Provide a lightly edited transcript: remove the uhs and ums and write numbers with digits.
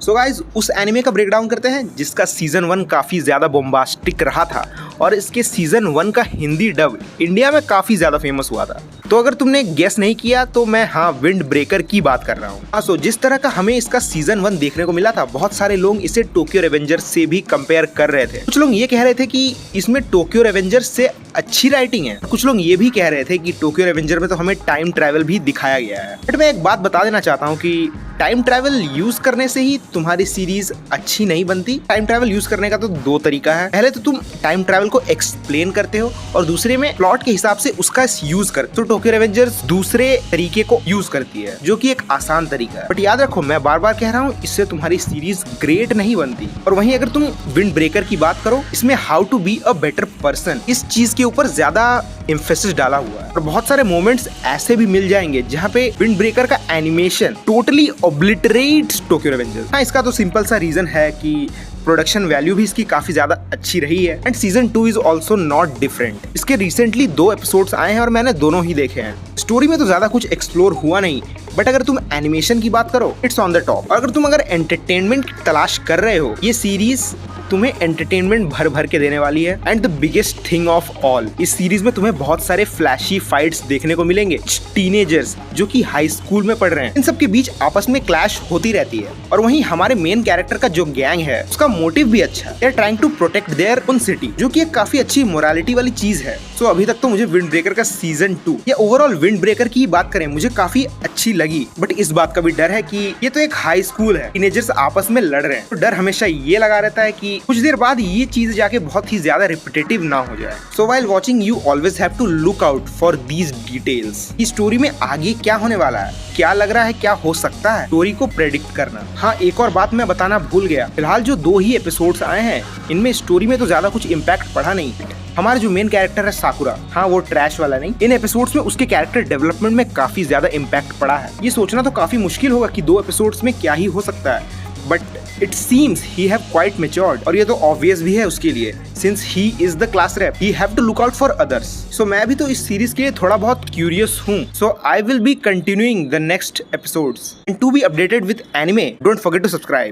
So guys उस anime का breakdown करते हैं जिसका सीजन 1 काफी ज्यादा बॉम्बास्टिक रहा था और इसके सीजन 1 का हिंदी डब इंडिया में काफी ज्यादा फेमस हुआ था। तो अगर तुमने गेस नहीं किया तो मैं विंड ब्रेकर की बात कर रहा हूँ। सो जिस तरह का हमें इसका सीजन 1 देखने को मिला था, बहुत सारे लोग इसे टोक्यो रेवेंजर्स से भी कंपेयर कर रहे थे। कुछ लोग ये कह रहे थे कि इसमें टोक्यो रेवेंजर्स से अच्छी राइटिंग है, कुछ लोग ये भी कह रहे थे कि टोक्यो रेवेंजर में तो हमें टाइम ट्रैवल भी दिखाया गया है। बट मैं एक बात बता देना चाहता हूँ कि टाइम ट्रैवल यूज करने से ही तुम्हारी सीरीज अच्छी नहीं बनती। टाइम ट्रैवल यूज करने का तो दो तरीका है, पहले तो तुम टाइम ट्रैवल को एक्सप्लेन करते हो और दूसरे में प्लॉट के हिसाब से उसका यूज कर। तो टोक्यो रेवेंजर्स दूसरे तरीके को यूज करती है जो कि एक आसान तरीका है। बट याद रखो, मैं बार बार कह रहा हूँ, इससे तुम्हारी सीरीज ग्रेट नहीं बनती। और वहीं अगर तुम विंड ब्रेकर की बात करो, इसमें how to be a better person, इस चीज के ऊपर ज्यादा एम्फेसिस डाला हुआ है। और बहुत सारे मोमेंट्स ऐसे भी मिल जाएंगे जहाँ पे विंड ब्रेकर का एनिमेशन टोटली ऑब्लिटरेट्स टोक्यो रेवेंजर्स। हाँ, इसका तो सिंपल सा रीजन है कि प्रोडक्शन वैल्यू भी इसकी काफी ज्यादा अच्छी रही है and season 2 is also not different. इसके रिसेंटली 2 एपिसोड्स आए हैं और मैंने दोनों ही देखे हैं। स्टोरी में तो ज्यादा कुछ एक्सप्लोर हुआ नहीं, बट अगर तुम एनिमेशन की बात करो, इट्स ऑन द टॉप। अगर तुम एंटरटेनमेंट तलाश कर रहे हो, ये सीरीज तुम्हें एंटरटेनमेंट भर भर के देने वाली है। And the biggest thing of all, इस सीरीज में तुम्हें बहुत सारे फ्लैशी फाइट्स देखने को मिलेंगे। टीनेजर्स जो कि हाई स्कूल में पढ़ रहे हैं, इन सब के बीच आपस में क्लैश होती रहती है। और वहीं हमारे मेन कैरेक्टर का जो गैंग है, उसका मोटिव भी अच्छा है। They are trying to protect their own city, जो कि एक काफी अच्छी मोरालिटी वाली चीज है। सो अभी तक तो मुझे विंड ब्रेकर का सीजन 2 या ओवरऑल विंड ब्रेकर की बात करें, मुझे काफी अच्छी लगी। बट इस बात का भी डर है कि ये तो एक हाई स्कूल है, टीनेजर्स आपस में लड़ रहे हैं। तो डर हमेशा ये लगा रहता है कि कुछ देर बाद ये चीज जाके बहुत ही ज्यादा रिपीटेटिव ना हो जाए। So while watching you always have to look out for these details. इस स्टोरी में आगे क्या होने वाला है, क्या लग रहा है, क्या हो सकता है, स्टोरी को प्रेडिक्ट करना। हाँ, एक और बात मैं बताना भूल गया, फिलहाल जो 2 ही एपिसोड्स आए हैं, इनमें स्टोरी में तो ज्यादा कुछ इम्पैक्ट पड़ा नहीं। हमारा जो मेन कैरेक्टर है साकुरा, हाँ वो ट्रैश वाला नहीं, इन एपिसोड्स में उसके कैरेक्टर डेवलपमेंट में काफी ज्यादा इम्पैक्ट पड़ा है। ये सोचना तो काफी मुश्किल होगा कि 2 एपिसोड्स में क्या ही हो सकता है, but it seems he have quite matured. और ये तो ऑब्वियस भी है उसके लिए, since he is the class rep, he have to look out for others. So मैं भी तो इस सीरीज के लिए थोड़ा बहुत क्यूरियस हूँ। So I will be continuing the next episodes and to be updated with anime, don't forget to subscribe.